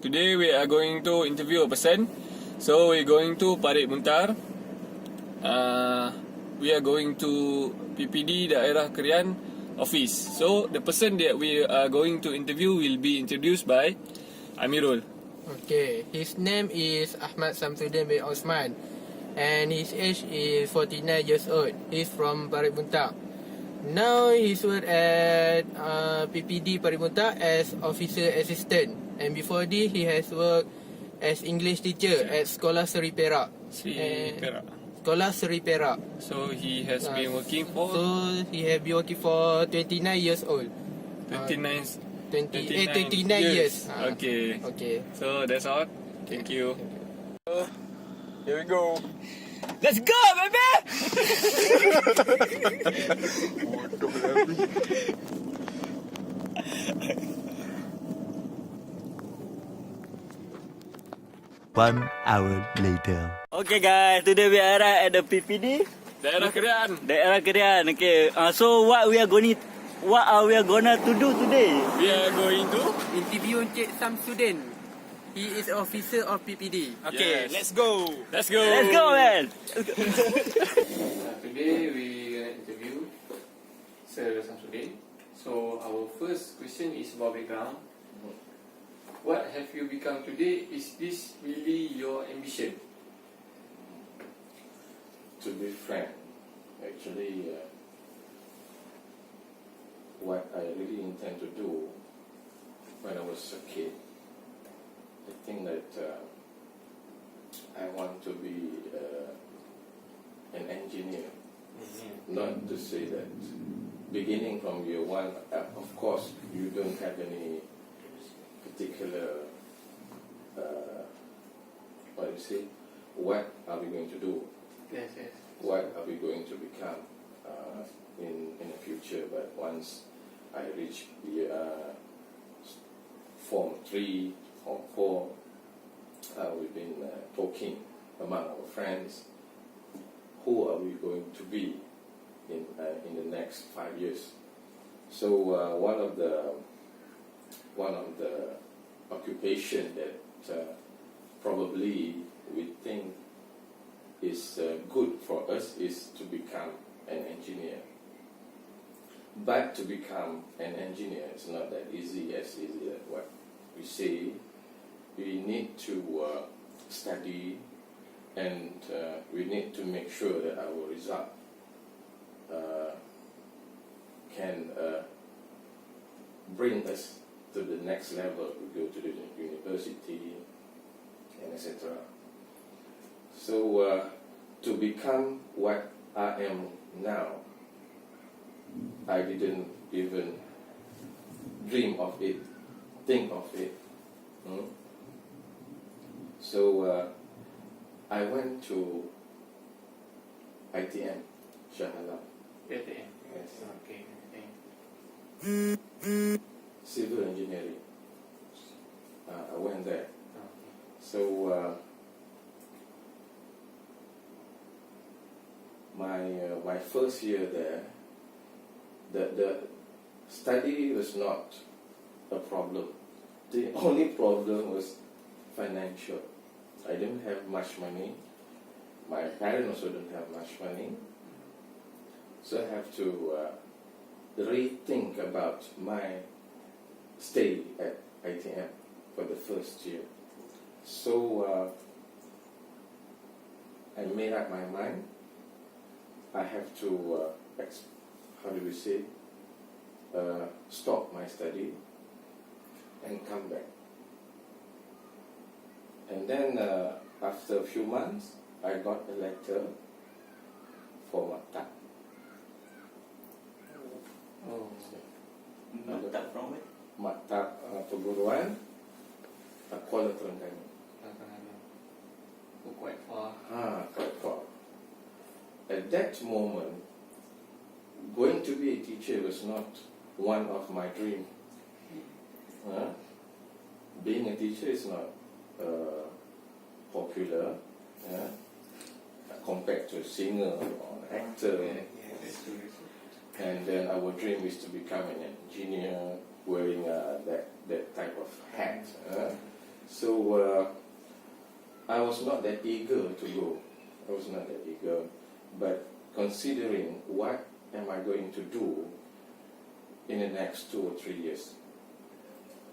Today we are going to interview a person. So we're going to Parit Muntar. We are going to PPD Daerah Krian office. So the person that we are going to interview will be introduced by Amirul. Okay, his name is Shamsudin bin Osman and his age is 49 years old. He's from Parit Muntar. Now he's work at PPD Parit Muntar as officer assistant, and before this he has worked as English teacher at Sekolah Seri Perak. Sekolah Seri Perak. So he has been working for? So he has been working for 29 years old. 29 years. Okay. Okay. So that's all. Thank you. Here we go. Let's go, baby! One hour later. Okay guys, today we are at the PPD Daerah Krian. Okay, so what are we gonna to do today? We are going to Interview Encik Shamsudin. He is officer of PPD. Okay, Yes. let's go. Let's go. Let's go, man. Today we gonna interview Sir Shamsudin. So our first question is about background. What have you become today? Is this really your ambition? To be frank, actually, what I really intend to do when I was a kid, I think that I want to be an engineer. Not to say that beginning from year one, of course, you don't have any particular, what are we going to do? Yes. What are we going to become in the future? But once I reach the Form 3 or 4, we've been talking among our friends, who are we going to be in the next 5 years? So one of the occupation that probably we think is good for us is to become an engineer. But to become an engineer is not that easy as what we say. We need to study, and we need to make sure that our result can bring us to the next level. We go to the university and etc. So to become what I am now, I didn't even dream of it, think of it. So I went to ITM, Shahala. ATM. Yes. Okay. Civil engineering. I went there. So my first year there, the study was not a problem. The only problem was financial. I didn't have much money. My parents also didn't have much money. So I have to rethink about my stay at ITM for the first year. So I made up my mind. I have to, stop my study and come back. And then after a few months, I got a letter for Maktab. Maktab from it? Maktab perguruan Kuala Terengganu. Quite far. Quite far. At that moment, going to be a teacher was not one of my dreams. Being a teacher is not popular compared to a singer or an actor. And then our dream is to become an engineer wearing that type of hat. So I was not that eager to go. I was not that eager, but considering what am I going to do in the next 2 or 3 years,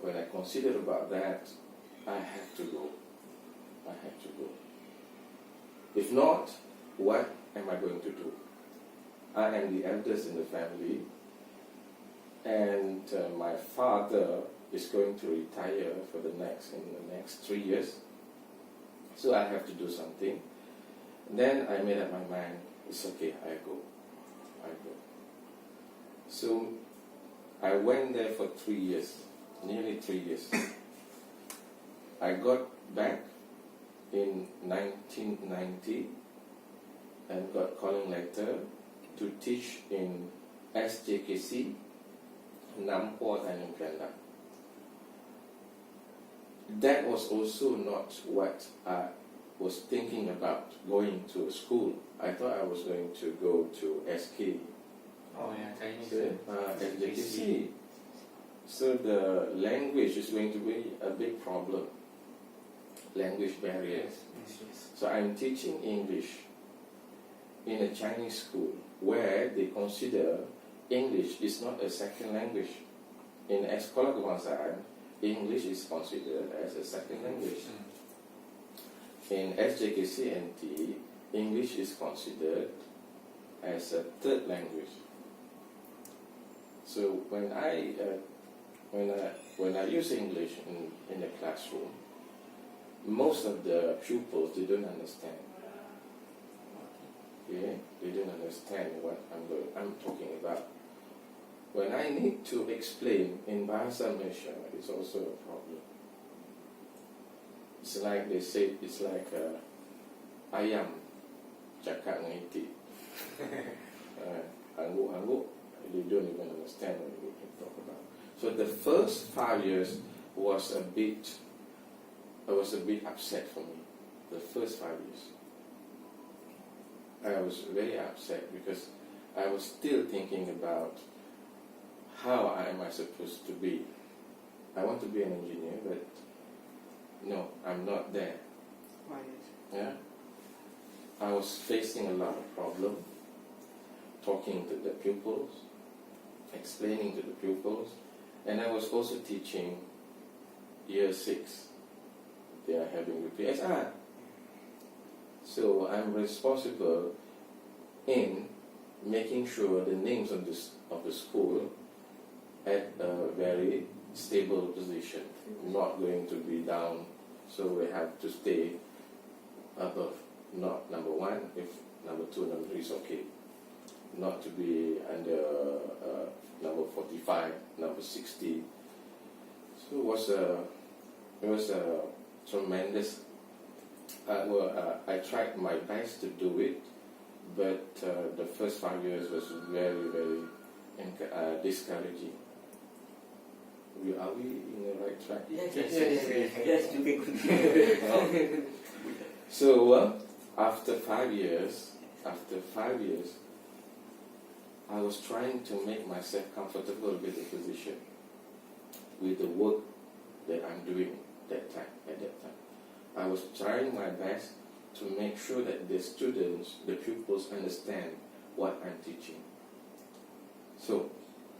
when I considered about that, I had to go. I had to go. If not, what am I going to do? I am the eldest in the family, and my father is going to retire in the next 3 years. So I have to do something. Then I made up my mind, it's okay, I go. So I went there for 3 years, nearly 3 years. I got back in 1990 and got calling letter to teach in SJKC, Nampo Tanjung Kelantan. That was also not what I was thinking about, going to school. I thought I was going to go to SK, Oh yeah, Chinese. SJKC. So the language is going to be a big problem, language barrier. Yes. So I'm teaching English in a Chinese school where they consider English is not a second language. In Sekolah Kebangsaan, English is considered as a second language. In SJKCNT, English is considered as a third language. So when I use English in the classroom, most of the pupils, they don't understand. Yeah, they don't understand what I'm talking about. When I need to explain in Bahasa Malaysia, it's also a problem. It's like they say, it's like ayam cakap dengan itik. Angguk-angguk, they don't even understand what we can talk about. So the first 5 years was a bit upset for me. The first 5 years, I was very upset because I was still thinking about how am I supposed to be. I want to be an engineer, but no, I'm not there. Why is Yeah, I was facing a lot of problems, talking to the pupils, explaining to the pupils, and I was also teaching year 6. They are having the PSR. So I'm responsible in making sure the names of the school at a very stable position, not going to be down. So we have to stay above, not number 1. If number 2, number 3 is okay, not to be under number 45, number 60. So it was a tremendous. I tried my best to do it, but the first 5 years was very, very discouraging. Are we in the right track? Yes, you can continue. So after 5 years, I was trying to make myself comfortable with the position, with the work that I'm doing at that time. I was trying my best to make sure that the students, the pupils, understand what I'm teaching. So,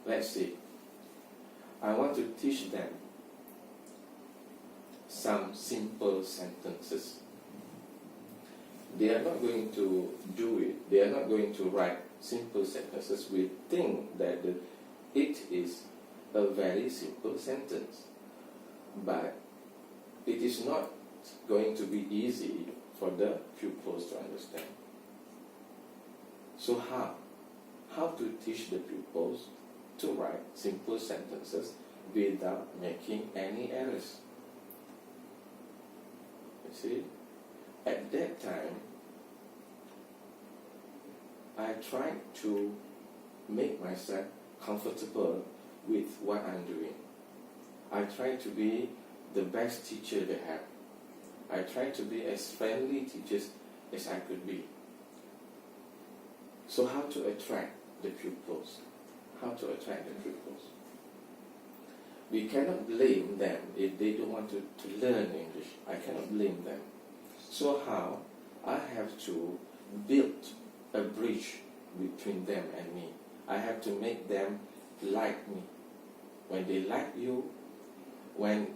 let's see. I want to teach them some simple sentences. They are not going to do it. They are not going to write simple sentences. We think that it is a very simple sentence. But it is not going to be easy for the pupils to understand. So how to teach the pupils to write simple sentences without making any errors? You see, at that time, I tried to make myself comfortable with what I'm doing. I tried to be the best teacher they have. I tried to be as friendly teachers as I could be. So how to attract the pupils? How to attract the pupils? we cannot blame them if they don't want to learn English. I cannot blame them. So how? I have to build a bridge between them and me. I have to make them like me. When they like you, when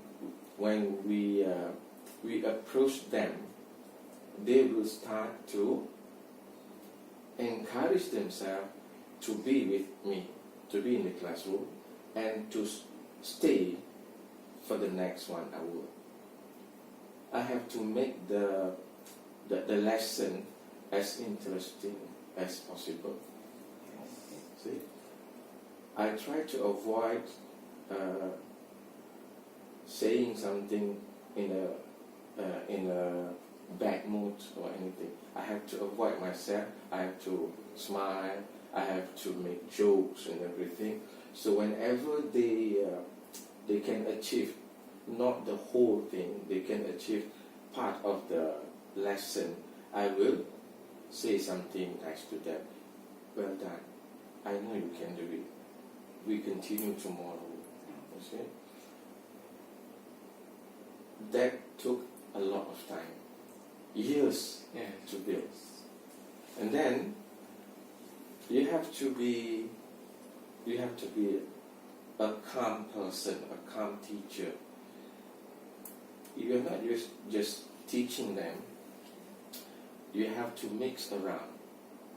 we approach them, they will start to encourage themselves to be with me, to be in the classroom, and to stay for the next 1 hour. I have to make the lesson as interesting as possible. See, I try to avoid saying something in a bad mood or anything. I have to avoid myself. I have to smile. I have to make jokes and everything. So whenever they can achieve not the whole thing, they can achieve part of the lesson, I will say something nice to them. Well done. I know you can do it. We continue tomorrow. You see? That took a lot of time, years to build. And then you have to be a calm person, a calm teacher. You're not just teaching them. You have to mix around.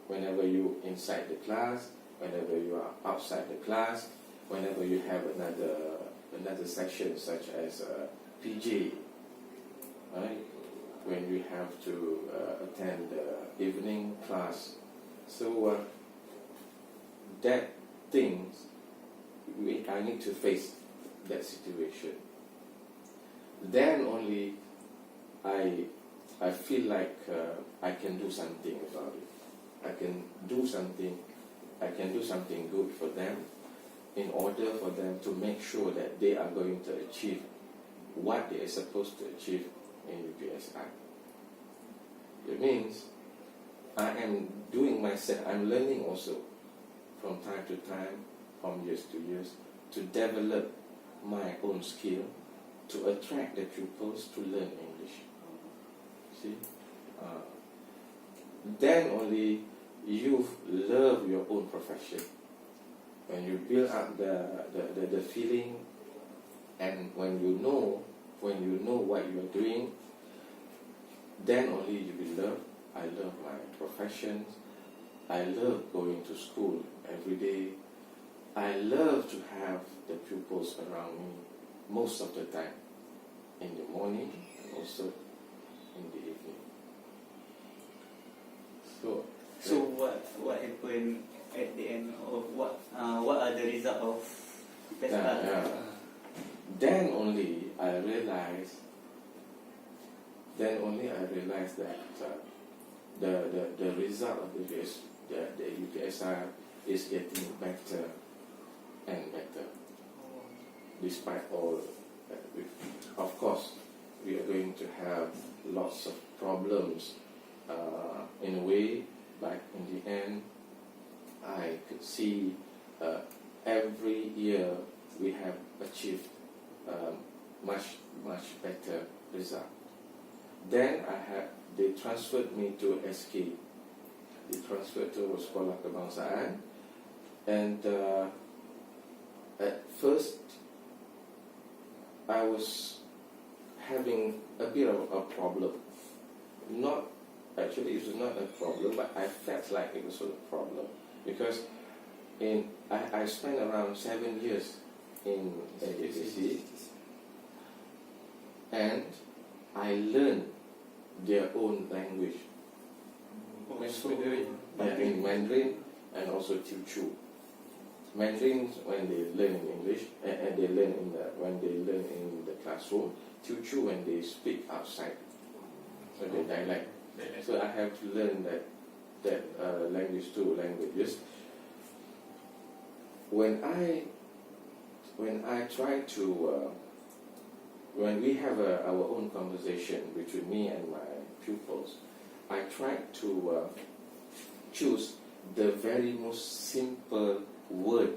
Whenever you're inside the class, whenever you are outside the class, whenever you have another section such as PJ, right? When you have to attend the evening class. So that things, I need to face that situation. Then only I feel like I can do something about it. I can do something good for them in order for them to make sure that they are going to achieve what they are supposed to achieve in UPSI. It means I am doing myself, I'm learning also from time to time, from years to years, to develop my own skill to attract the pupils to learn English. See? Then only you love your own profession. When you build up the feeling, and when you know what you are doing, then only you will love. I love my profession. I love going to school every day. I love to have the pupils around me most of the time, in the morning and also in the evening. So what happened at the end of what are the result of PESA? Then only I realized that the result of the UPSI is getting better and better, despite all. Of course, we are going to have lots of problems in a way, but in the end, I could see every year we have achieved much better result. Then they transferred me to SK. They transferred to Sekolah Kebangsaan, and at first I was having a bit of a problem. Not actually, it was not a problem, but I felt like it was a problem because I spent around 7 years in AJC, and I learned their own language. In Mandarin and also Teochew. Mandarin when they learn in English, and they learn when they learn in the classroom. Teochew when they speak outside, so the dialect. So I have to learn that language, 2 languages. When we have our own conversation between me and my pupils, I try to choose the very most simple word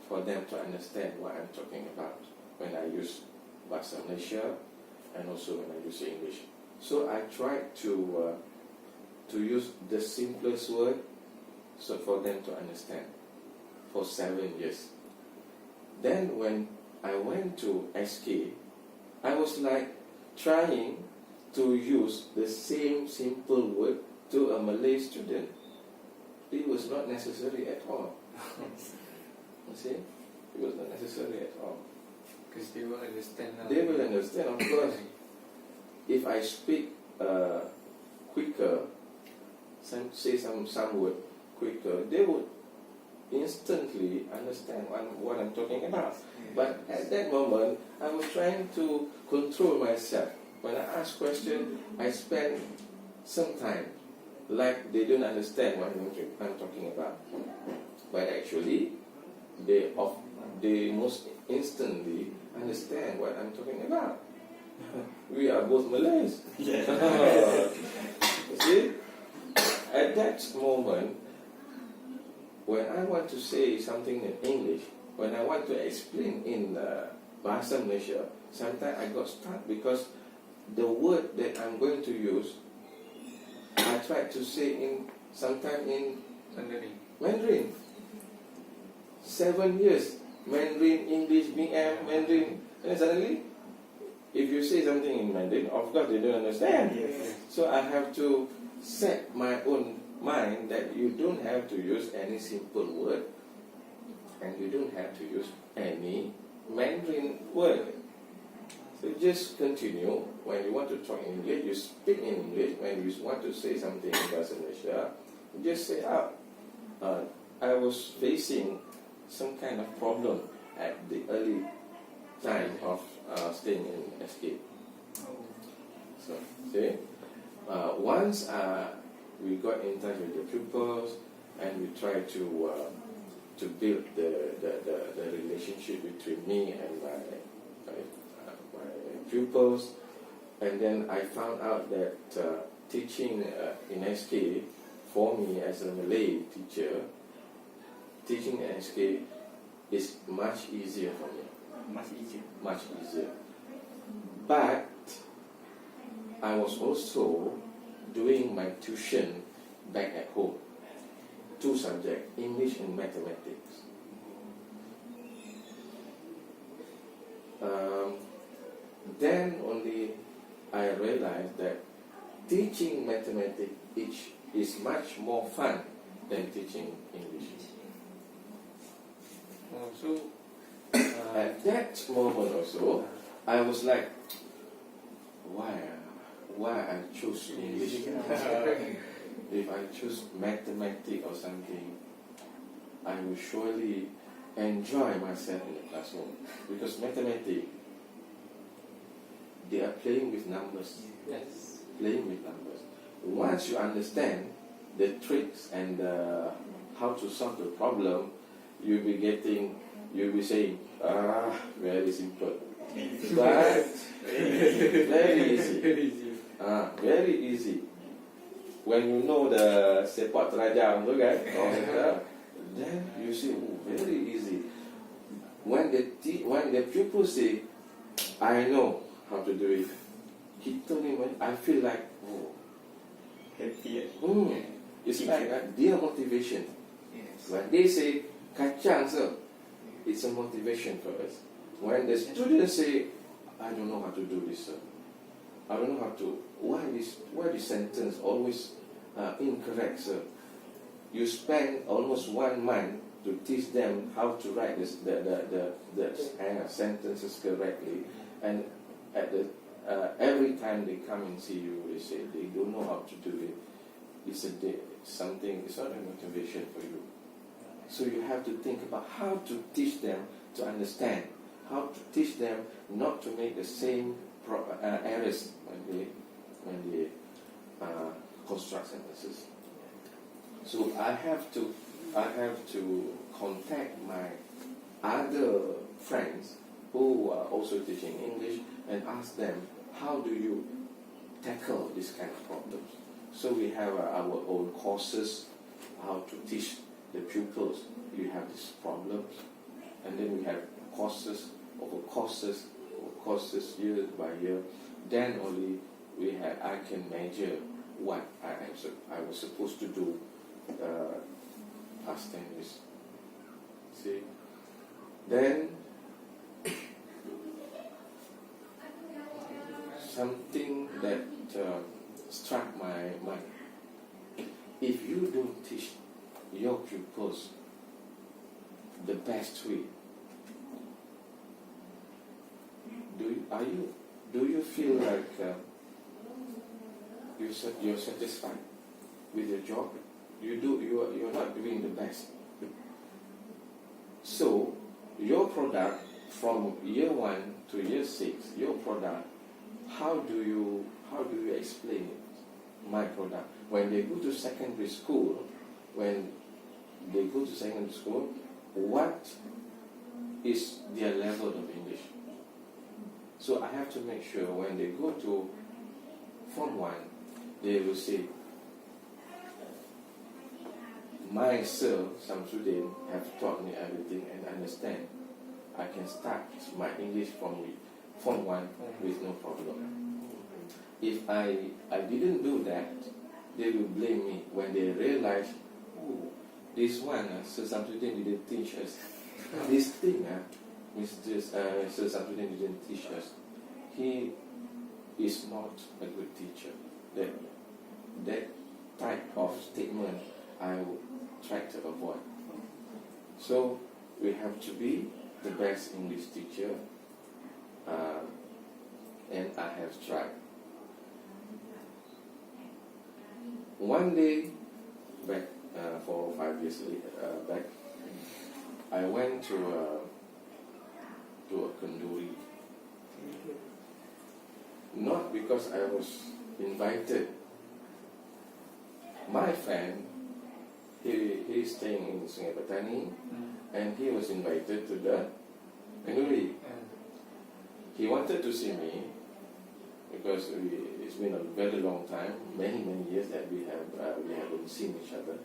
for them to understand what I'm talking about when I use Bahasa Malaysia and also when I use English. So I tried to use the simplest word so for them to understand for 7 years. Then when I went to SK, I was like trying to use the same simple word to a Malay student. It was not necessary at all. You see? It was not necessary at all. Because they will understand now. They will understand, of course. If I speak quicker, say some word quicker, they would instantly understand what I'm talking about. But at that moment, I was trying to control myself. When I ask question, I spend some time, like they don't understand what I'm talking about. But actually, they most instantly understand what I'm talking about. We are both Malays. Yeah. You see, at that moment, when I want to say something in English, when I want to explain in Bahasa Malaysia, sometimes I got stuck because the word that I'm going to use, I tried to say sometimes in Mandarin. 7 years, Mandarin, English, BM, Mandarin, and suddenly, if you say something in Mandarin, of course they don't understand. Yes. So I have to set my own mind that you don't have to use any simple word, and you don't have to use any Mandarin word. So just continue. When you want to talk in English, you speak in English. When you want to say something in Bahasa Malaysia, you just say out. I was facing some kind of problem at the early time of staying in SK. So, see, once we got in touch with the pupils and we tried to build the relationship between me and my pupils, and then I found out that teaching in SK, for me as a Malay teacher, teaching in SK is much easier for me. Much easier. Much easier. But I was also doing my tuition back at home. 2 subjects, English and mathematics. Then only I realized that teaching mathematics is much more fun than teaching English. So, At that moment also, I was like, why I choose English? If I choose mathematics or something, I will surely enjoy myself in the classroom. Because mathematics, they are playing with numbers. yes. Playing with numbers. Once you understand the tricks and how to solve the problem, you'll be saying, very simple. But very easy. Very easy. When you know the sepak terajam tu kan, then you say, very easy. When the pupil say, I know how to do it, I feel like, Happy. it's like their motivation. Yes. When they say, kacang sir, it's a motivation for us. When the students say, I don't know how to do this, sir. I don't know how to. Why this sentence always incorrect, sir? You spend almost 1 month to teach them how to write the sentences correctly, and at every time they come and see you, they say they don't know how to do it. It's something. It's not a motivation for you. So you have to think about how to teach them to understand, how to teach them not to make the same errors when they construct sentences. So I have to contact my other friends who are also teaching English and ask them, how do you tackle this kind of problems? So we have our own courses, how to teach the pupils. You have these problems, and then we have courses over courses year by year. Then only I can measure what I was supposed to do past 10 years. See, then something that struck my mind. If you don't teach your pupils the best way, do you feel like you're satisfied with your job? You're not doing the best. So your product from year 1 to year 6, your product, how do you explain it? My product. When they go to secondary school, what is their level of English? So I have to make sure when they go to Form 1, they will say, my Sir Shamsudin have taught me everything and understand. I can start my English from Form 1 with no problem. If I didn't do that, they will blame me when they realize, oh, this one, Sir Shamsudin didn't teach us. This thing, Sir Shamsudin didn't teach us. He is not a good teacher. That type of statement I would try to avoid. So we have to be the best English teacher, and I have tried. One day, back 4 or 5 years back, I went to a kenduri. Not because I was invited. My friend, he's staying in Sungai Petani, and he was invited to the kenduri. He wanted to see me because it's been a very long time, many years that we haven't seen each other.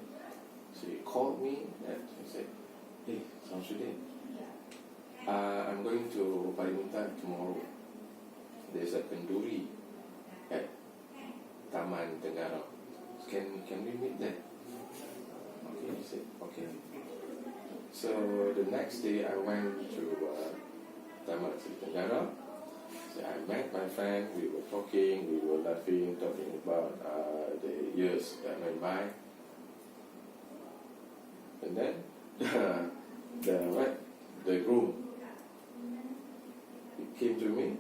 So he called me and he said, "Hey, Shamsudin, I'm going to Kalimantan tomorrow. There's a kenduri at Taman Tenggara. Can we meet there?" Okay, he said, okay. So the next day I went to Taman Tenggara. So I met my friend, we were talking, we were laughing, talking about the years that went by. And then the groom, he came to me.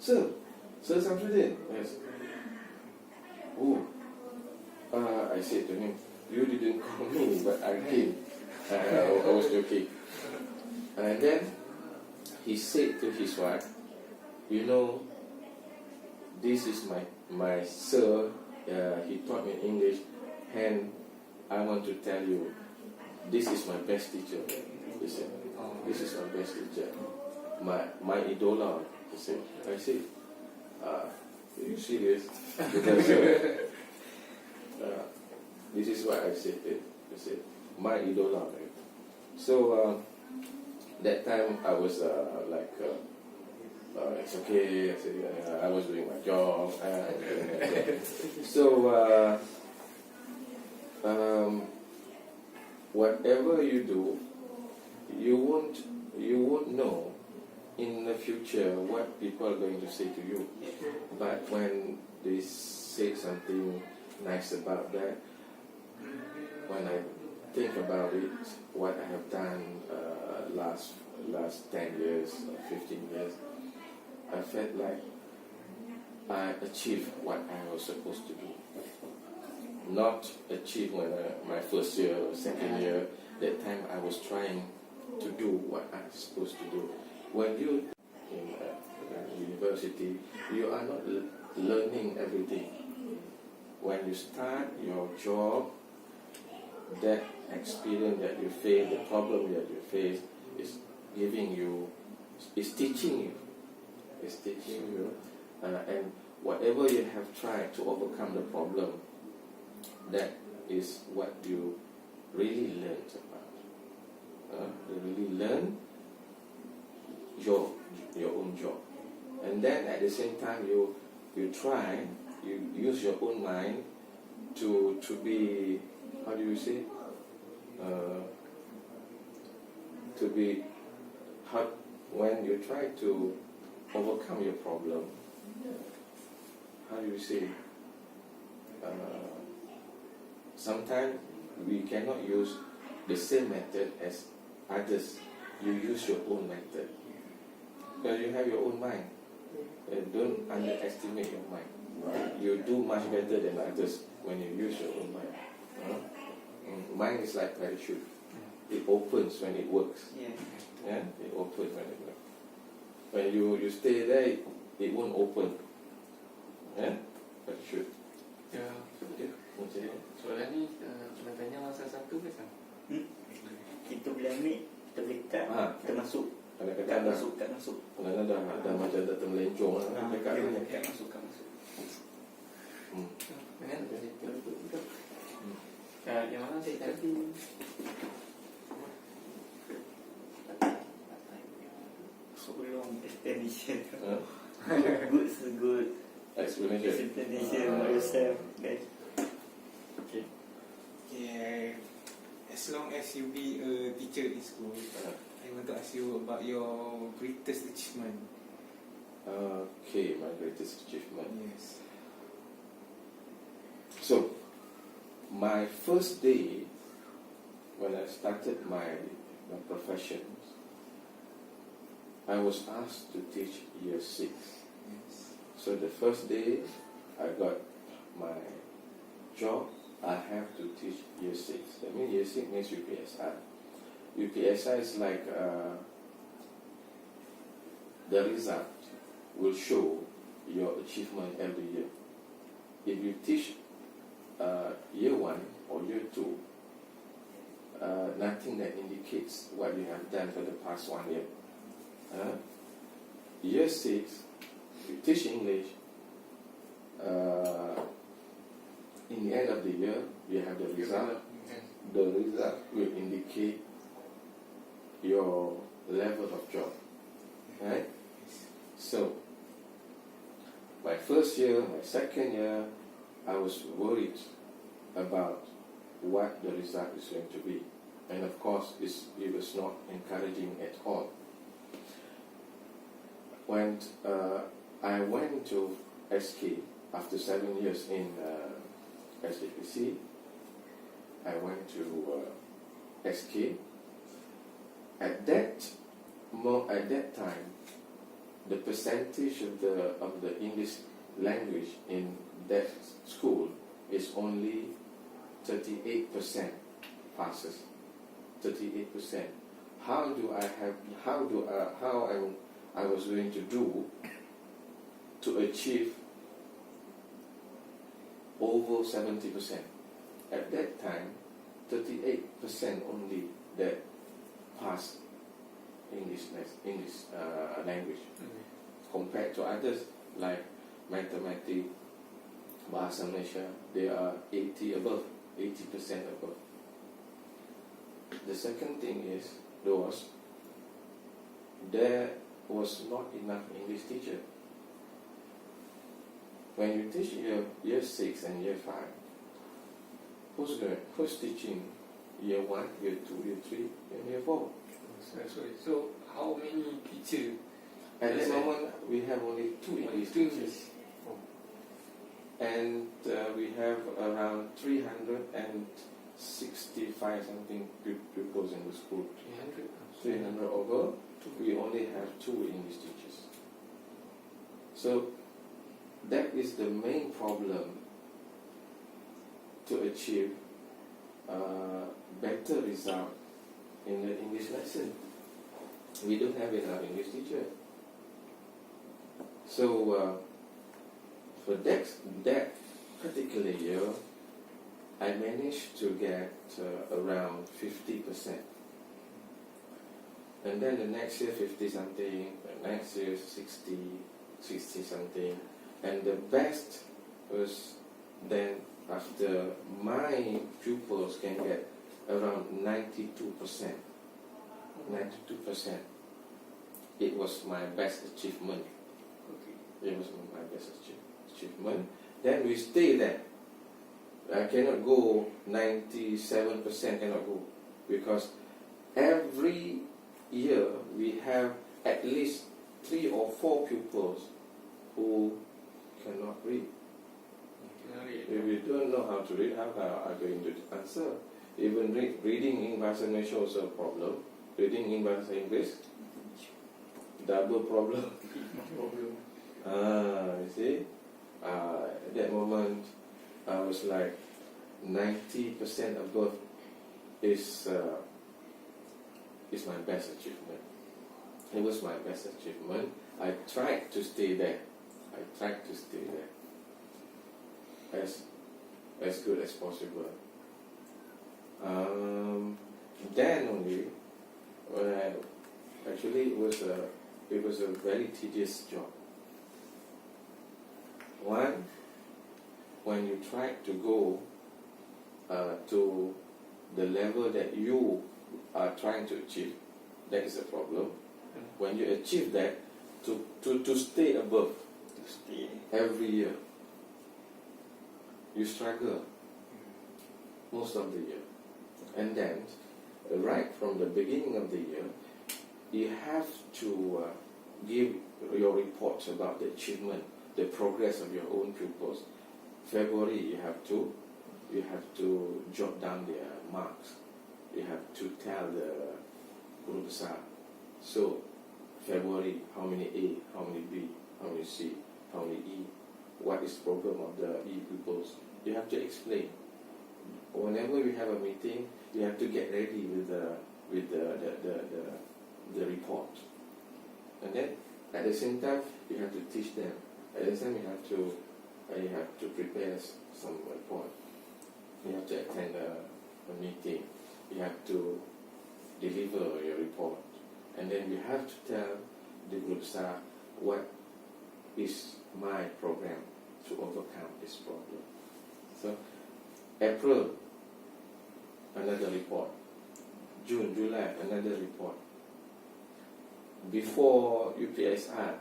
Sir Shamsudin. Yes. Oh, I said to him, you didn't call me, but I came. I was joking. And then he said to his wife, you know, this is my sir, he taught me English, and I want to tell you, this is my best teacher. He said, this is my best teacher, my idola. He said, I said, are you serious? Because this is what I said. He said, my idola. So that time I was like, it's okay. I said, I was doing my job. So whatever you do, you won't know in the future what people are going to say to you. But when they say something nice about that, when I think about it, what I have done last 10 years, 15 years, I felt like I achieved what I was supposed to do. Not achieve when my first year or second year. That time I was trying to do what I was supposed to do. When you in university, you are not learning everything. When you start your job, that experience that you face, the problem that you face, is giving you, is teaching you, and whatever you have tried to overcome the problem, that is what you really learned about. They really learn your own job, and then at the same time you use your own mind to be, how do you say, to be how, when you try to overcome your problem, how do you say, sometimes we cannot use the same method as others. You use your own method because you have your own mind. Don't underestimate your mind. You do much better than others when you use your own mind. Mine is like parachute. It opens when it works. Yeah, it opens when it works. When you stay there, it won't open. Yeah, parachute. Ya, Macam ni. soalan ni cuma tanya masa satu ke Sam? Kita boleh ambil, kita boleh cut, kita masuk. Kadang-kadang dah Cut masuk. Kadang-kadang dah macam dah termelencong lah. Dekat ni. Cut masuk, cut masuk. Kan? Betul. Yang mana saya tadi? So long explanation. Good, so good. Explanation. Explanation about yourself. Then Okay. Okay. As long as you be a teacher in school, I want to ask you about your greatest achievement. Okay, my greatest achievement. Yes. So, my first day when I started my profession, I was asked to teach year 6. Yes. So the first day I got my job, I have to teach year 6. That means year 6 means UPSI. UPSI is like the result will show your achievement every year. If you teach year 1 or year 2, nothing that indicates what you have done for the past 1 year. Year 6, you teach English. In the end of the year, you have the result. The result will indicate your level of job. Right? So, my first year, my second year, I was worried about what the result is going to be. And of course, it was not encouraging at all. When I went to SK after 7 years in SKPC, I went to SK. At that time, the percentage of the English language in that school is only 38% passes. 38%. How I was going to do to achieve over 70%. At that time, 38% only that passed English language, compared to others like mathematics, Bahasa Malaysia, they are 80% above. The second thing is there was not enough English teacher. When you teach year 6 and year 5, who's teaching year 1, year 2, year 3, and year 4? So how many teachers? At that moment, we have only 2 English teachers. And we have around 365 something pupils in the school. 300 over. We only have 2 English teachers. So that is the main problem to achieve better result in the English lesson. We don't have enough English teacher. So for that particular year, I managed to get around 50%. And then the next year 50 something, the next year 60 something. And the best was then after my pupils can get around 92%. 92%. It was my best achievement. Okay. It was my best achievement. Then we stay there. I cannot go 97%, cannot go, because every year we have at least 3 or 4 pupils who cannot read. If we don't know how to read, how are you going to answer? Even reading in Bahasa Malaysia is a problem. Reading in Bahasa English, double problem. You see, at that moment, I was like 90% above is my best achievement. It was my best achievement. I tried to stay there. As good as possible. Then only, actually it was a very tedious job. One, when you try to go to the level that you are trying to achieve, that is a problem. When you achieve that, to stay above, every year, you struggle most of the year. And then, right from the beginning of the year, you have to give your reports about the achievement, the progress of your own pupils. February, you have to jot down their marks. You have to tell the guru besar. So, February, how many A, how many B, how many C, how many E, what is the problem of the E pupils. You have to explain. Whenever we have a meeting, you have to get ready with the report. And then, at the same time, you have to teach them. At the same time, you have to prepare some report. You have to attend a meeting. You have to deliver your report. And then you have to tell the group staff what is my program to overcome this problem. So, April, another report. June, July, another report. Before UPSR,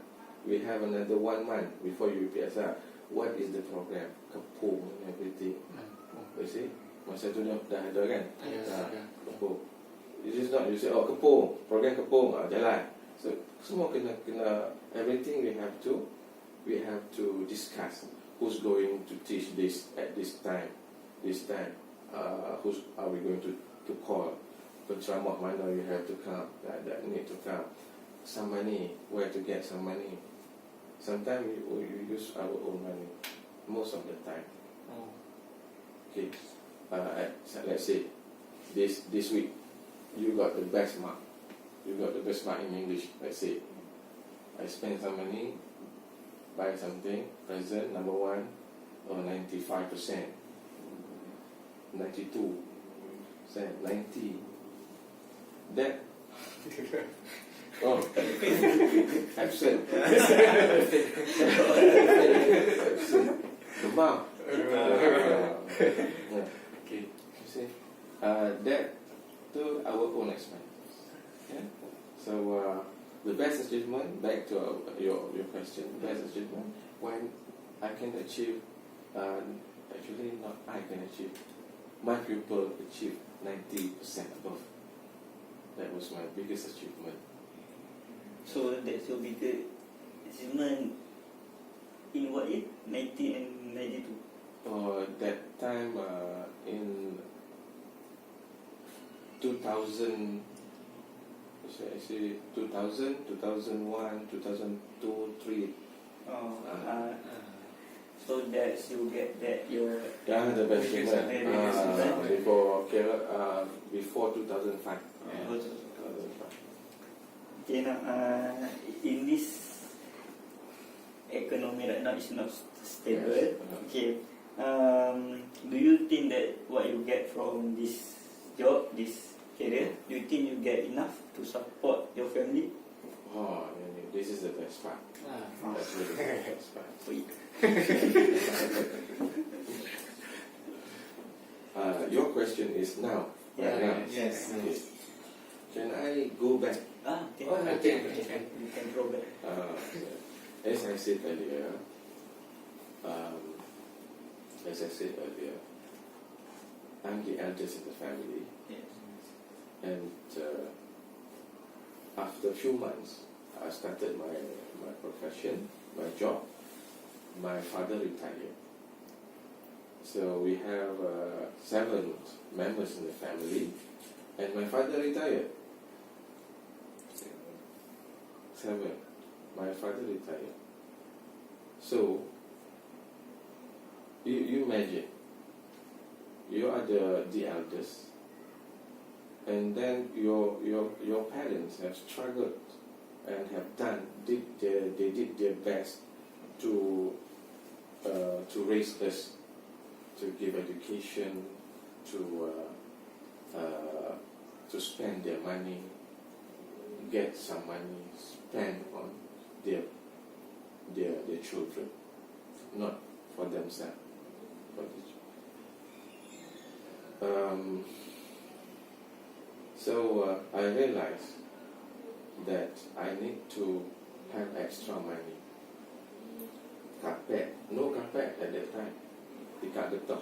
we have another 1 month before UPSR. What is the program? Kepung and everything. You see? Masa tu dah ada kan? Kepung. It is not, you say, oh kepung, program kepung, jalan. So, semua kena everything we have to discuss. Who's going to teach this at this time? Who's are we going to call? Penceramah mana you have to come, that need to come. Some money, where to get some money. Sometimes we use our own money, most of the time. Okay, let's say this week you got the best mark. You got the best mark in English. Let's say I spend some money, buy something, present number 1, or 95%, 92%, 90%. That absent. The mark. Okay. You see, that to our own expenses. Yeah. So the best achievement, back to your question, the best achievement when I can achieve, actually not I can achieve, my pupil achieve 90% above. That was my biggest achievement. So that's your biggest achievement in what year? 90 and 92? That time in 2000, I say 2000, 2001, 2002, 2003. So that's you get that your The best achievement achievement. before 2005. Okay, now in this economy right now is not stable. Yes. Okay, do you think that what you get from this job, this career, do you think you get enough to support your family? This is the best part. That's really the best part. Your question is now. Right now. Yes. Okay. Can I go back? Okay. Oh, okay. You can go back. As I said earlier, I'm the eldest in the family, Yes. and after a few months, I started my profession, my job. My father retired, so we have 7 members in the family, and my father retired. 7. My father retired. So you imagine, you are the eldest, and then your parents have struggled and they did their best to raise us, to give education, to spend their money, get some money, spend on their children, not for themselves. For the so I realized that I need to have extra money. Carpet, no carpet at that time. Ikat getah,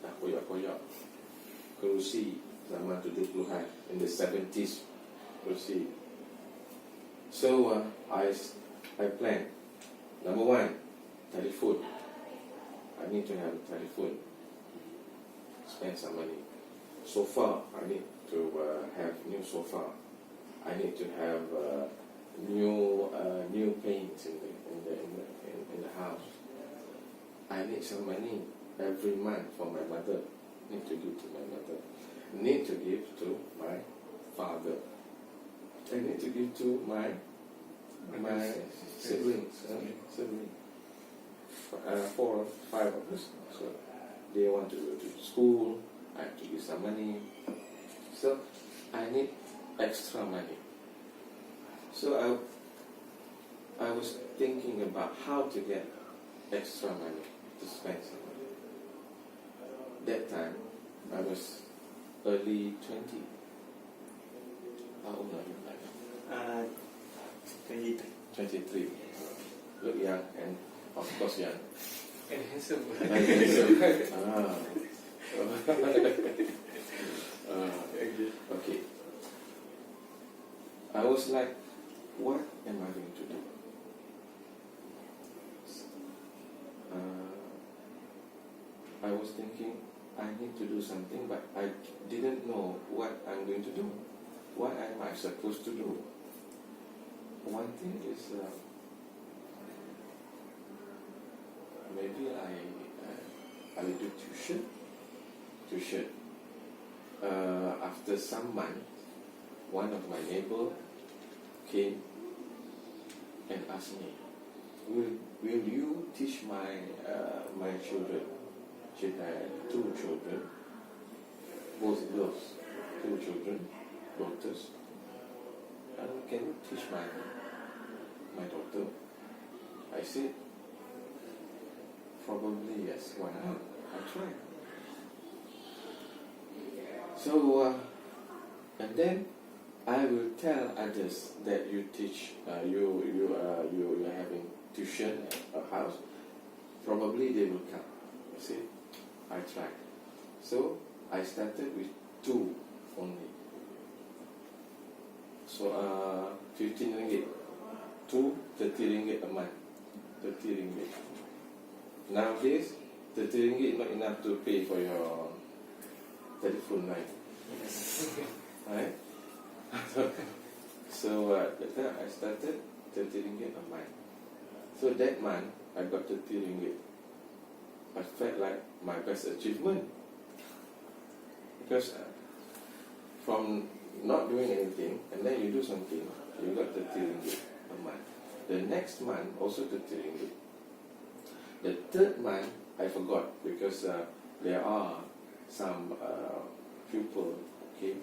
dah koyak-koyak. Kerusi zaman 70-an, in the 70s, kerusi. So I planned. Number 1, telephone. I need to have a telephone. Spend some money. Sofa, I need to have new sofa. I need to have new paints in the house. I need some money every month for my mother. Need to give to my mother. Need to give to my father. I need to give to my siblings. 4 or 5 of us. So they want to go to school. I have to give some money. So I need extra money. So I was thinking about how to get extra money to spend some money. That time I was early 20. How old are you now? 23. 23. Look young, and of course young. And handsome. Okay. I was like, what am I going to do? I was thinking, I need to do something, but I didn't know what I'm going to do. What am I supposed to do? One thing is, maybe I will do tuition. After some months, one of my neighbor came and asked me, will you teach my children? She had 2 children, both girls, 2 children, daughters. Can you teach my daughter? I said, probably yes, why not? I'll try. So, and then I will tell others that you teach, you're having tuition at a house. Probably they will come. You see, I tried. So I started with 2 only. So 15 ringgit, 2, 30 ringgit a month, 30 ringgit. Nowadays, 30 ringgit not enough to pay for your telephone line. Right? So that time I started 30 ringgit a month. So that month I got 30 ringgit. I felt like my best achievement, because from not doing anything and then you do something, you got 30 ringgit a month. The next month also 30 ringgit. The third month I forgot, because there are some people came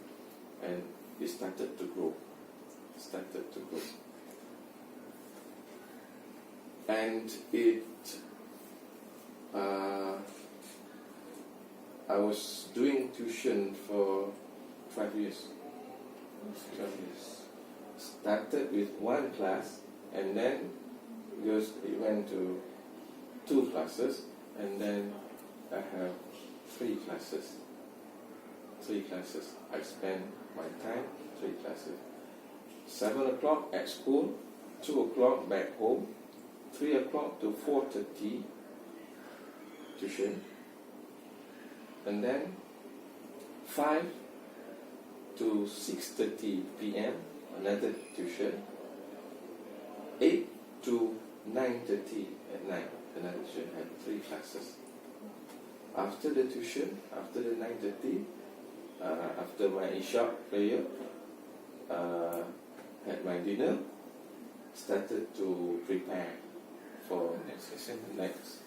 and it started to grow. And I was doing tuition for 5 years. 12 years. Started with one class, and then it went to 2 classes, and then I have 3 classes. 3 classes. I spend my time 3 classes. 7 o'clock at school, 2 o'clock back home, 3 o'clock to 4:30 tuition, and then 5 to 6:30 p.m. another tuition, 8 to 9:30 at night another tuition. I had 3 classes. After the tuition, after the 9:30, after my Isha prayer, had my dinner, started to prepare for Next session. next.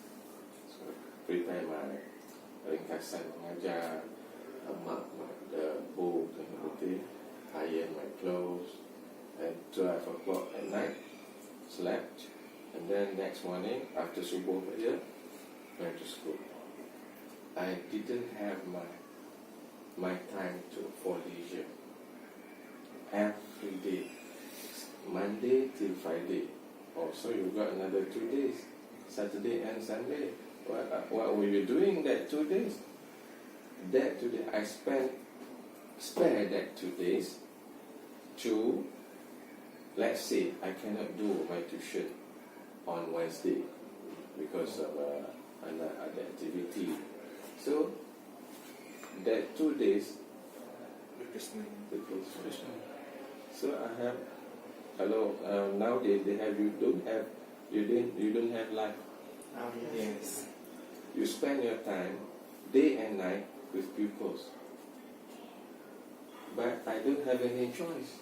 So prepare my ringkasan mengajar, mark the book and everything, iron my clothes, and 12 o'clock at night, slept, and then next morning after subuh prayer, went to school. I didn't have my time for leisure. Every day, Monday till Friday. Oh, so you got another 2 days, Saturday and Sunday. What were you doing that 2 days? That 2 days, I spare that 2 days to, let's say, I cannot do my tuition on Wednesday because of other activity. So that 2 days, so I have. Hello. Nowadays you don't have life. Yes. You spend your time day and night with pupils. But I don't have any choice.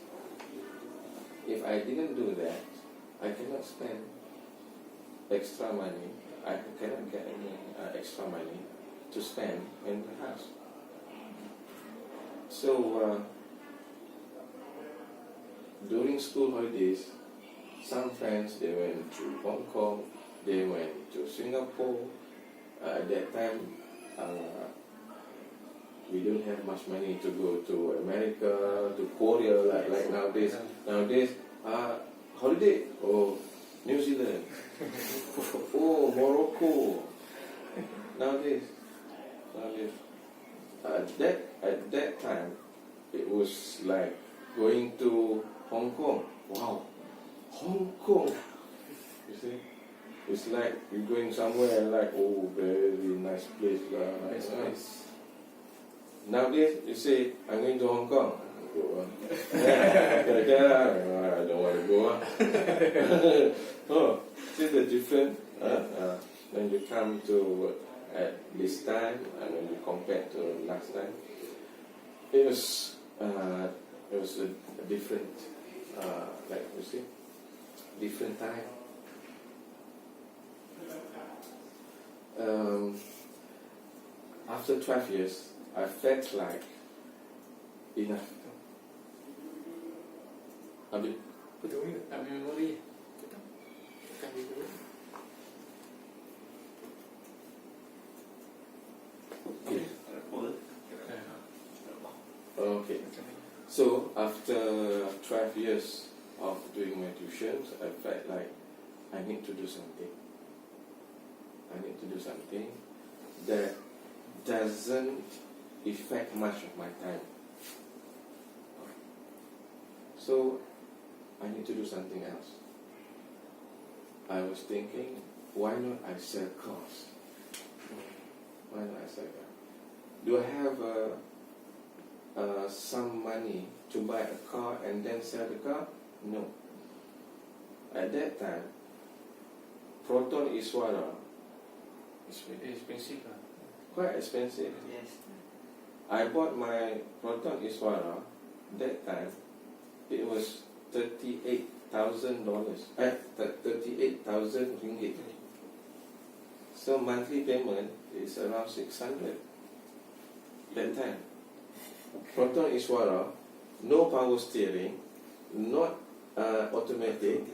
If I didn't do that, I cannot spend extra money. I cannot get any extra money to spend in the house. So during school holidays, some friends, they went to Hong Kong, they went to Singapore. At that time, we don't have much money to go to America, to Korea, like nowadays. Nowadays, holiday, oh, New Zealand, oh, Morocco. Nowadays, at that time, it was like going to Hong Kong. Wow, Hong Kong. You see, it's like you're going somewhere like, oh, very nice place. That's nice. Nowadays, you say, I'm going to Hong Kong. Go, I don't want to go. Oh, see the difference when you come to at this time and when you compare to last time. It was a different, like you see, different time. After 12 years, I felt like enough. Habis. Betul ni, ambil memori. Okay. So after 12 years of doing my tuitions, I felt like I need to do something. I need to do something that doesn't affect much of my time. So I need to do something else. I was thinking, why not I sell cars? Why not I sell cars? Do I have some money to buy a car and then sell the car? No. At that time, Proton Iswara It's very expensive lah. quite expensive. Yes. I bought my Proton Iswara that time. It was $38,000. 38,000 ringgit. So monthly payment is around 600. That time. Proton Iswara, no power steering, not automatic,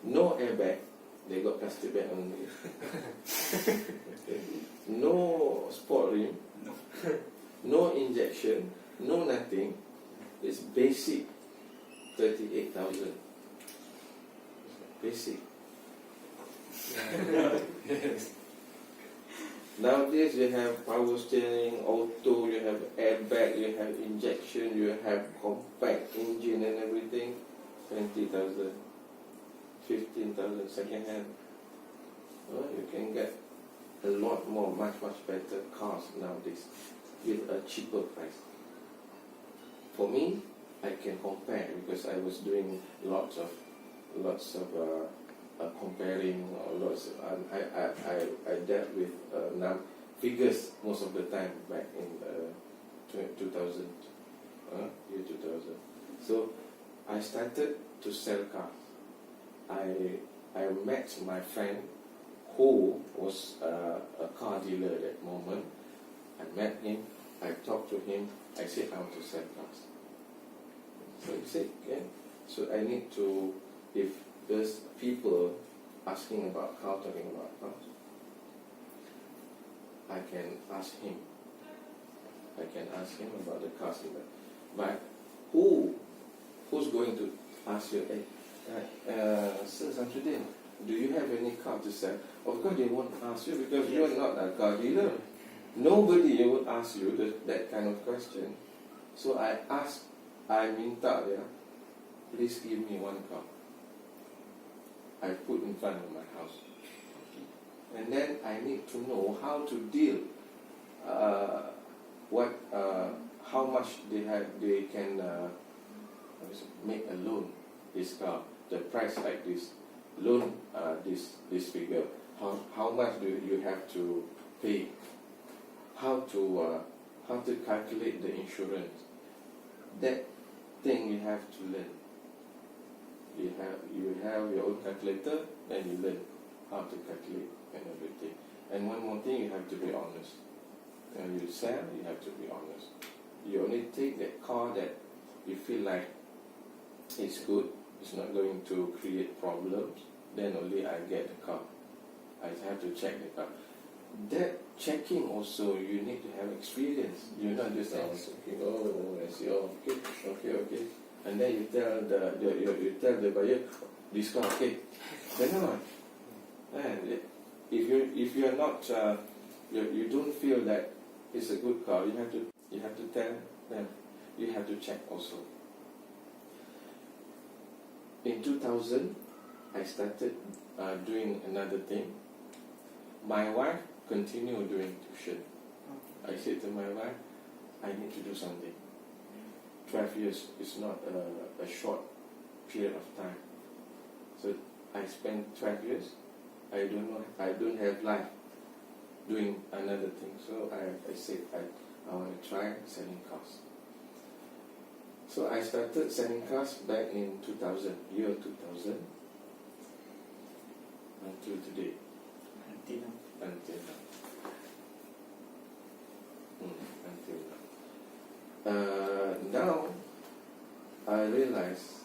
no airbag. They got plastic bag only. Okay. No sport rim, no injection, no nothing. It's basic 38,000. Basic. Yes. Nowadays you have power steering, auto, you have airbag, you have injection, you have compact engine and everything. 20,000, 15,000 second hand. Well, you can get a lot more, much better cars nowadays with a cheaper price. For me, I can compare because I was doing lots of comparing, or lots. I dealt with figures most of the time back in 2000, year 2000. So I started to sell cars. I met my friend who was a car dealer at that moment. I met him, I talked to him, I said I want to sell cars. So he said, yeah. So I need to, if there's people asking about car, talking about cars, I can ask him. I can ask him about the cars. But who's going to ask you, hey, Sir Shamsudin, do you have any car to sell? Of course they won't ask you because you are not a car dealer. Nobody would ask you that kind of question. So I minta dia, please give me one car. I put in front of my house. And then I need to know how to deal, how much they can make a loan, this car, the price like this, loan this figure, how much do you have to pay, how to calculate the insurance. That thing you have to learn. You have your own calculator, and you learn how to calculate and everything. And one more thing, you have to be honest. When you sell, you have to be honest. You only take that car that you feel like it's good, it's not going to create problems, then only I get the car. I have to check the car. That checking also, you need to have experience. You're not just asking, I see, okay. And then you tell the buyer, this car, okay. Cannot. And if you are not, you don't feel that it's a good car, you have to tell them. You have to check also. In 2000, I started doing another thing. My wife continued doing tuition. I said to my wife, I need to do something. 12 years is not a short period of time. So I spent 12 years. I don't have life doing another thing. So I said I want to try selling cars. So I started selling cars back in 2000, year 2000, until today. Until now. Now I realize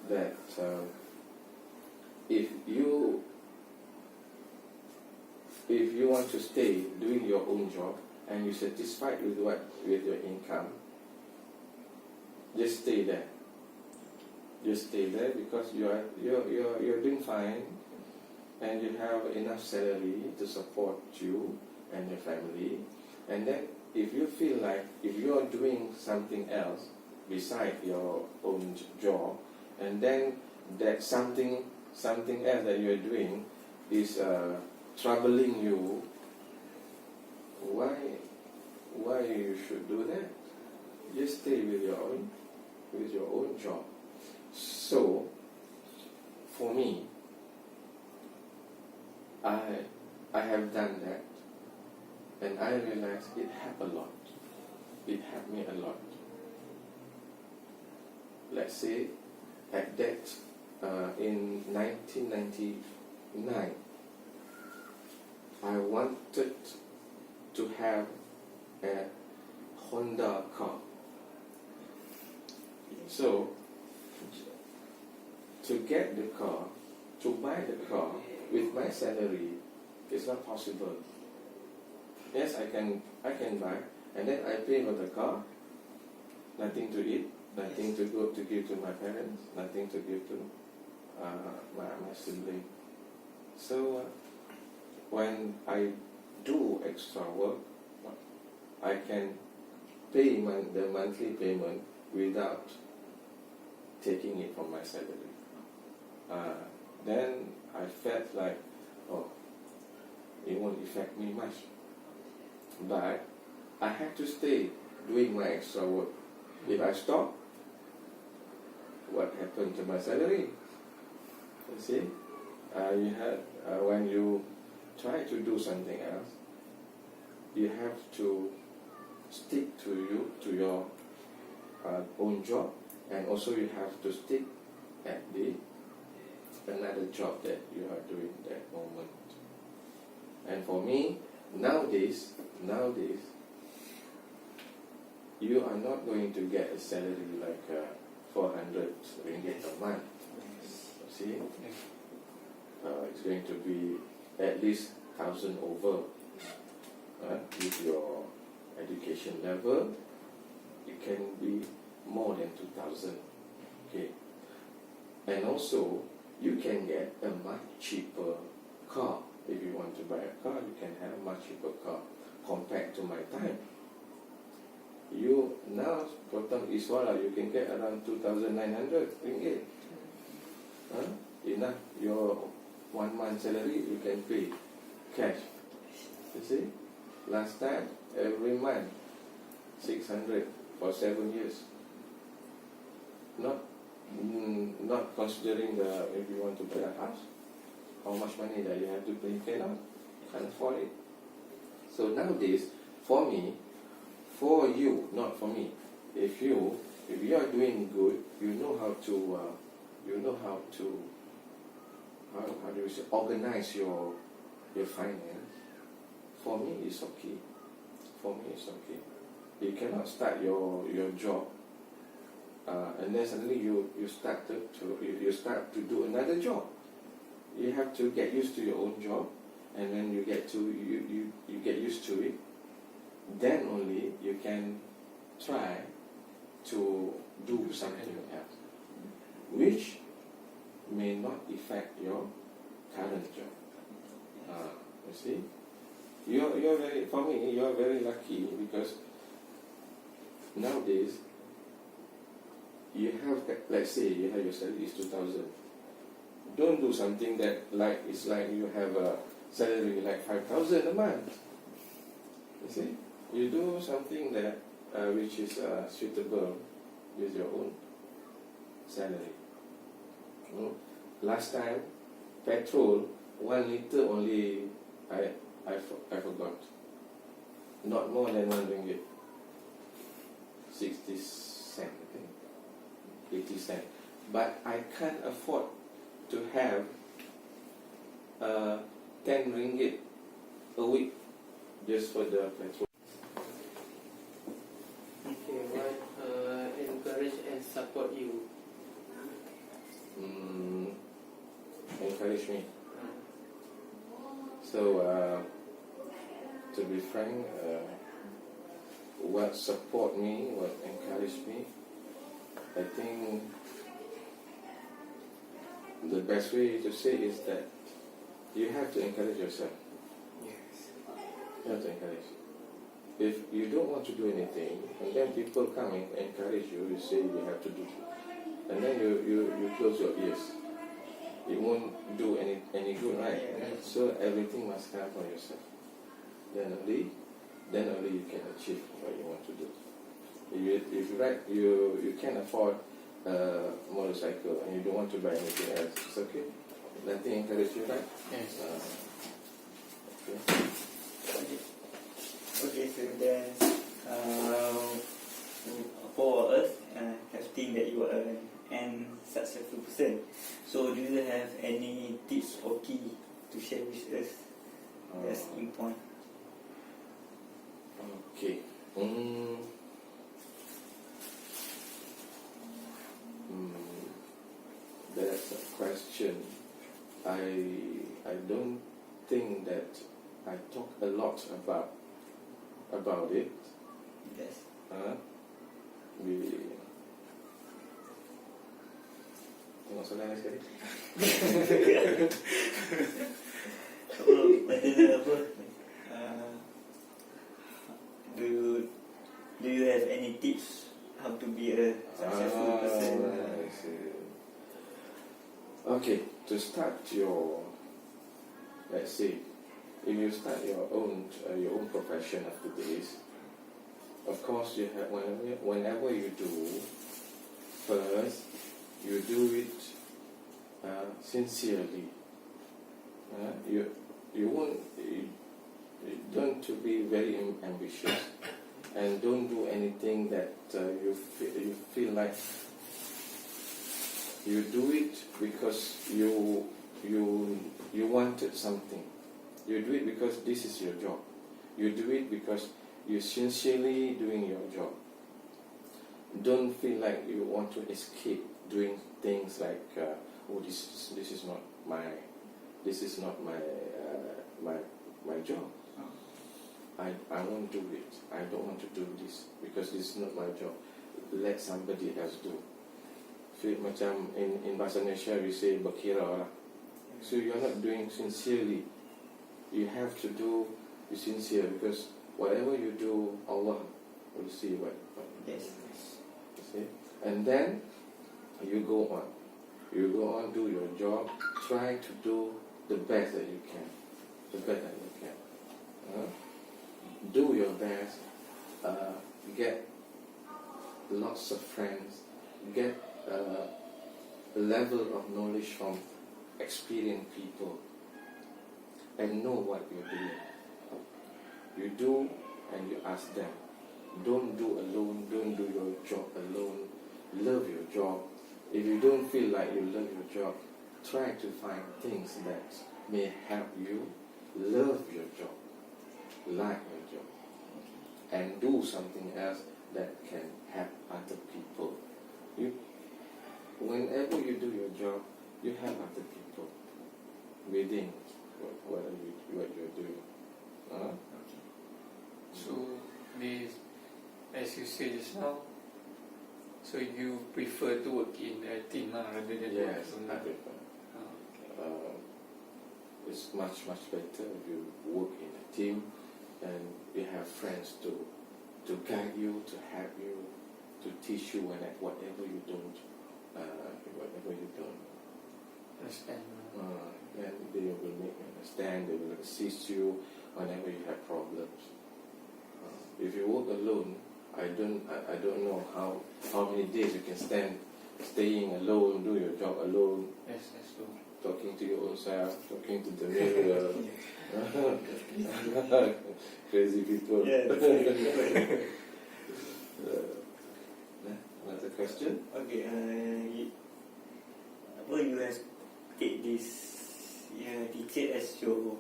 that if you want to stay doing your own job and you're satisfied with your income, just stay there. Just stay there because you're doing fine and you have enough salary to support you and your family. And then if you feel like if you are doing something else beside your own job, and then that something else that you are doing is troubling you, why you should do that? Just stay with your own job. So for me, I have done that, and I realized it helped a lot. It helped me a lot. Let's say at that in 1999, I wanted to have a Honda car. So to get the car, to buy the car with my salary, it's not possible. Yes, I can buy, and then I pay for the car, nothing to eat, nothing to go to give to my parents, nothing to give to my sibling. So when I do extra work, I can pay the monthly payment without taking it from my salary. Then I felt like, oh, it won't affect me much. But I have to stay doing my extra work. If I stop, what happened to my salary? You see, when you try to do something else, you have to stick to your own job, and also you have to stick at another job that you are doing that moment. And for me, nowadays, you are not going to get a salary like 400 ringgit a month. See, it's going to be at least 1,000 over. With your education level, it can be more than 2,000. Okay, and also you can get a much cheaper car. If you want to buy a car, you can have a much cheaper car compared to my time. You now, Potong Iswala, you can get around 2,900 ringgit. Enough your 1 month salary you can pay cash. You see, last time every month 600 for 7 years. Not considering if you want to buy a house, how much money that you have to pay, cannot, can't afford it. So nowadays, for me, for you, not for me, if you are doing good, you know how to how do you say, organize your finance. For me, it's okay. For me, it's okay. You cannot start your job and then suddenly you start to do another job. You have to get used to your own job, and when you get used to it, then only you can try to do something else, which may not affect your current job. You see, you're very lucky, because nowadays you have, let's say you have your salary is 2,000. Don't do something that it's like you have a salary like 5,000 a month. You see, you do something that which is suitable with your own salary. Last time, petrol 1 liter only, I forgot. Not more than 1 ringgit. 60 cents, I think. 80 cents. But I can't afford to have 10 ringgit a week just for the petrol. Okay, what encourage and support you? Encourage me. So, to be frank, what support me, what encourage me, I think the best way to say is that you have to encourage yourself. Yes. You have to encourage. If you don't want to do anything, and then people come and encourage you, you say you have to do, and then you close your ears. It won't do any good, right? So everything must come from yourself. Then only you can achieve what you want to do. If you can afford a motorcycle and you don't want to buy anything else, it's okay. Nothing encourages you, right? Yes. Okay. Okay, so then for us, have think that you are an successful person. So do you have any tips or key to share with us? That's important. Okay. That's a question. I don't think that I talk a lot about it. Yes. Tengok soalan lagi sekali. Apa? Do you have any tips how to be a successful person? I see. Okay, to start your, let's say, if you start your own profession after this, of course you have whenever you do, first you do it sincerely. You don't to be very ambitious, and don't do anything that you feel like. You do it because you wanted something. You do it because this is your job. You do it because you're sincerely doing your job. Don't feel like you want to escape doing things like, oh, this is not my job. I won't do it. I don't want to do this because this is not my job. Let somebody else do. Feel macam in bahasa Indonesia we say berkira lah. So you're not doing sincerely. You have to do be sincere, because whatever you do, Allah will see what Yes. you see. And then you go on. You go on, do your job. Try to do the best that you can. The best that you can. Do your best. Get lots of friends. Get a level of knowledge from experienced people, and know what you're doing. You do and you ask them. Don't do alone. Don't do your job alone. Love your job. If you don't feel like you love your job, try to find things that may help you love your job, like your job, and do something else that can help other people. Whenever you do your job, you help other people within what you're doing. So, as you said just now, so you prefer to work in a team rather than Yes, work I alone? prefer. Okay. It's much better if you work in a team and you have friends to guide you, to help you, to teach you whatever you don't Understand. then they will make you understand. They will assist you whenever you have problems. If you work alone, I don't know how many days you can staying alone, do your job alone, Yes, that's true. talking to your own self, talking to the mirror. Crazy people. Yeah. Another question? Okay. You have take this teacher as your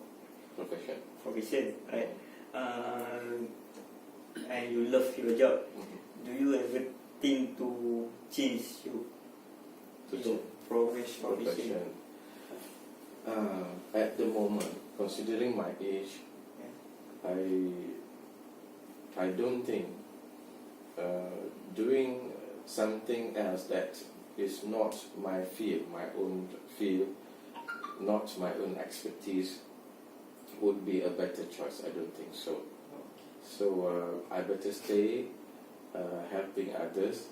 profession, right? And you love your job. Do you ever think to change your profession? At the moment, considering my age, I don't think doing something else that is not my field, my own field, not my own expertise, would be a better choice. I don't think so. So I better stay helping others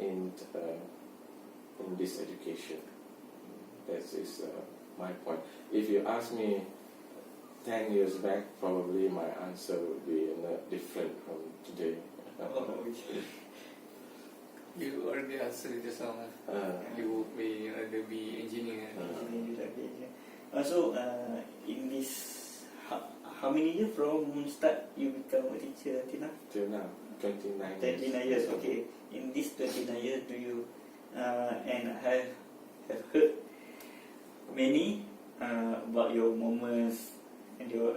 in this education. That is my point. If you ask me 10 years back, probably my answer would be different from today. You already answered just now. You may rather be engineer. So in this, how many years from start you become a teacher until now? Till now, 29 years. 29 years. Okay. In this 29 years, do you and have heard many about your moments and your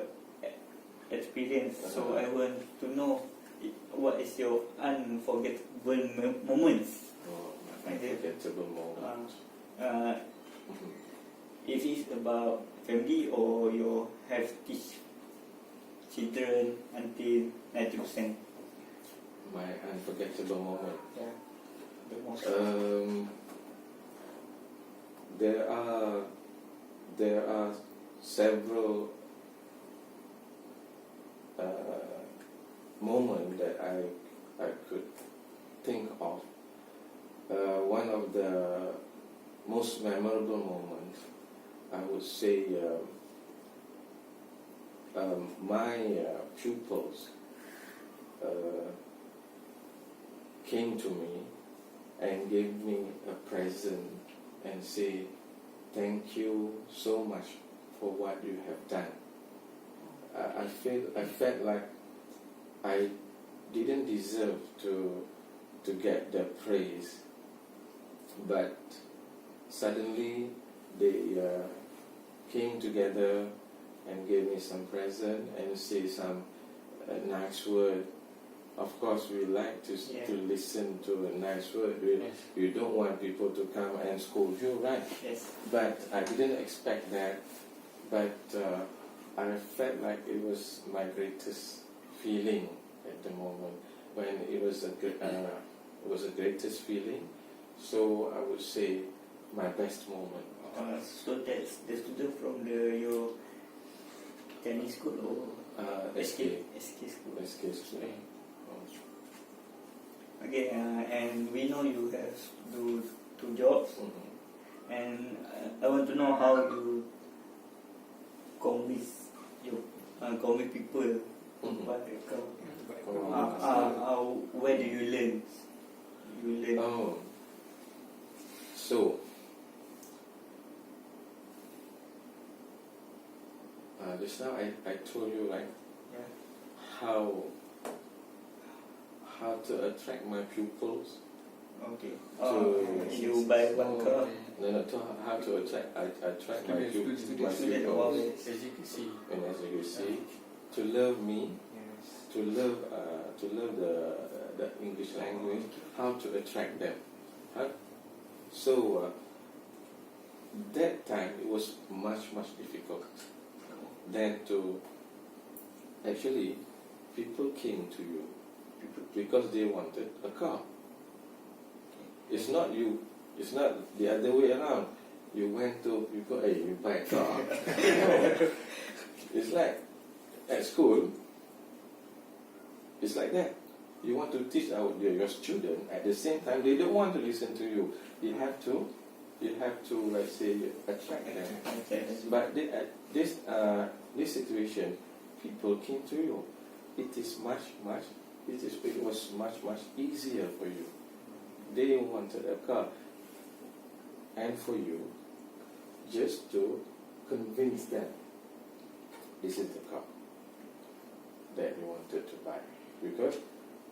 experience. So I want to know what is your unforgettable moments. Unforgettable moments. If it's about family or you have teach children until 90%. my unforgettable moment. Yeah. The most. There are several moments that I could think of. One of the most memorable moments, I would say, my pupils came to me and gave me a present and say, "Thank you so much for what you have done." I felt like I didn't deserve to get the praise, but suddenly they came together and gave me some present and say some nice word. Of course, we like to listen to a nice word. You don't want people to come and scold you, right? Yes. But I didn't expect that. But I felt like it was my greatest feeling at the moment when it was the greatest feeling. So I would say my best moment. So that's the student from your tennis school or SK school. SK school. Okay, and we know you have do 2 jobs, and I want to know how you convince people. But where do you learn? So just now I told you, right? Yeah. How to attract my pupils. Okay. To You buy one car. No, how to attract my pupils. Students, as you can see. And as you see, to love me, to love the English language, how to attract them. So that time it was much difficult. Then to actually people came to you because they wanted a car. It's not you. It's not the other way around. You went to people, hey, you buy a car. It's like at school. It's like that. You want to teach your student. At the same time, they don't want to listen to you. You have to, let's say, attract them. But this situation, people came to you. It was much easier for you. They wanted a car, and for you, just to convince them, this is the car that you wanted to buy, because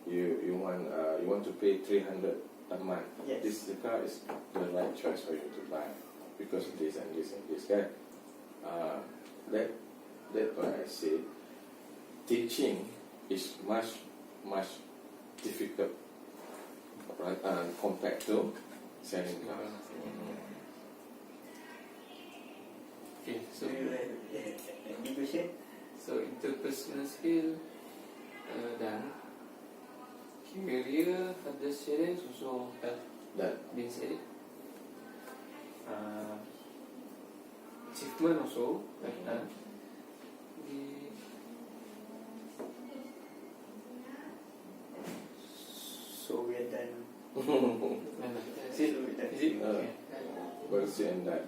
you want to pay 300 a month. Yes. This car is the right choice for you to buy because of this and this and this. That's why I say teaching is much difficult, right, compared to selling cars. Okay, so Do you have any question? so interpersonal skill done. Career other students also have been said. Achievement also have done. So we are done. Is it? Okay. Well said that.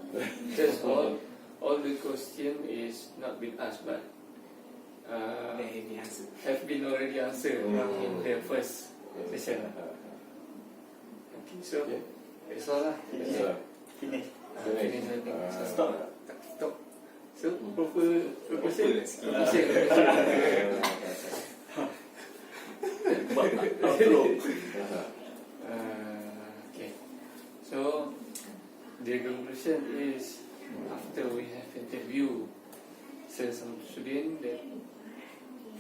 Just all the question is not been asked, but have been already answered in the first session. Okay, so that's all lah. Finish. Finish. Stop. So proper question. Okay. So the conclusion is, after we have interviewed Sir Shamsudin, that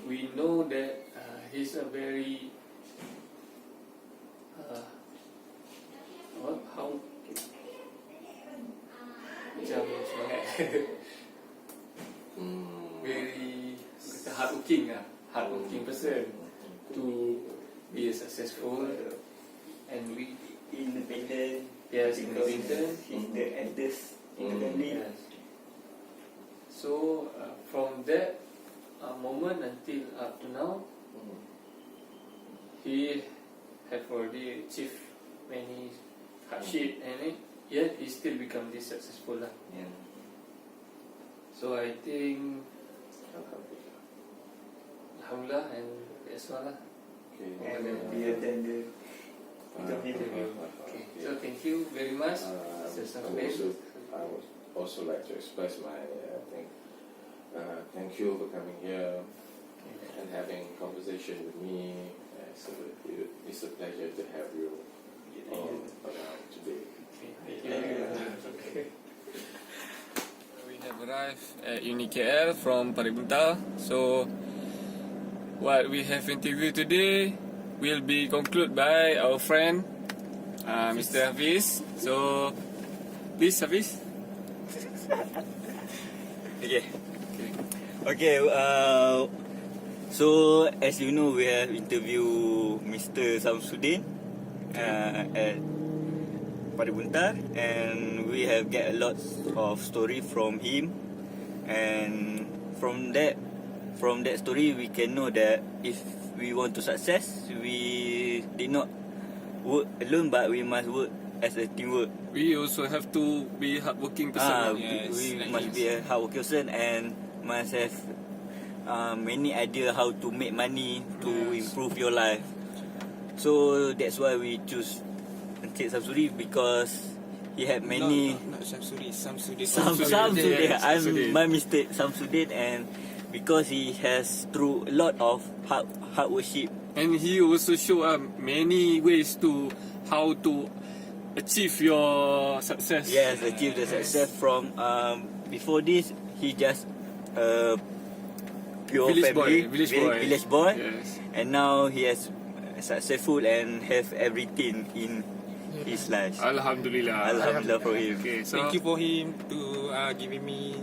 we know that he's a very how macam semangat very hardworking person to be successful, and we Independent. yes Because independent. he's the eldest in the family. Yes. So from that moment until up to now, he have already achieved many hardship, and yet he still become this successful lah. Yeah. So I think Alhamdulillah. alhamdulillah, and that's all lah. Okay. And we attend the interview. Okay. So thank you very much, Sir Shamsudin. I would also like to express my thank you for coming here and having conversation with me. So it's a pleasure to have you all around today. Thank you. We have arrived at Uni KL from Paribunta. So what we have interviewed today will be concluded by our friend Mr. Hafiz. So please, Hafiz. Okay. So as you know, we have interviewed Mr. Shamsudin at Paribunta, and we have get a lot of story from him, and from that story we can know that if we want to success, we did not work alone, but we must work as a teamwork. We also have to be hardworking person. We must be a hardworking person and must have many idea how to make money to improve your life. So that's why we choose Encik Shamsudin, because he had many. Not Shamsudin, Shamsudin. Shamsudin. Yes, I'm Shamsudin. my mistake, Shamsudin, and because he has through a lot of hard worship. And he also show many ways to how to achieve your success. Yes, achieve the success from before this he just pure family, village boy. Yes. And now he has successful and have everything in his life. Alhamdulillah. Alhamdulillah for him. Okay, so Thank you for him to giving me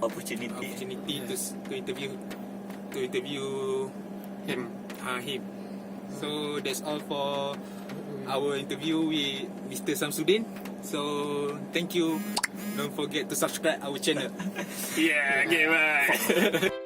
Opportunity. to interview him. him. So that's all for our interview with Mr. Shamsudin. So thank you. Don't forget to subscribe our channel. Yeah, okay, bye.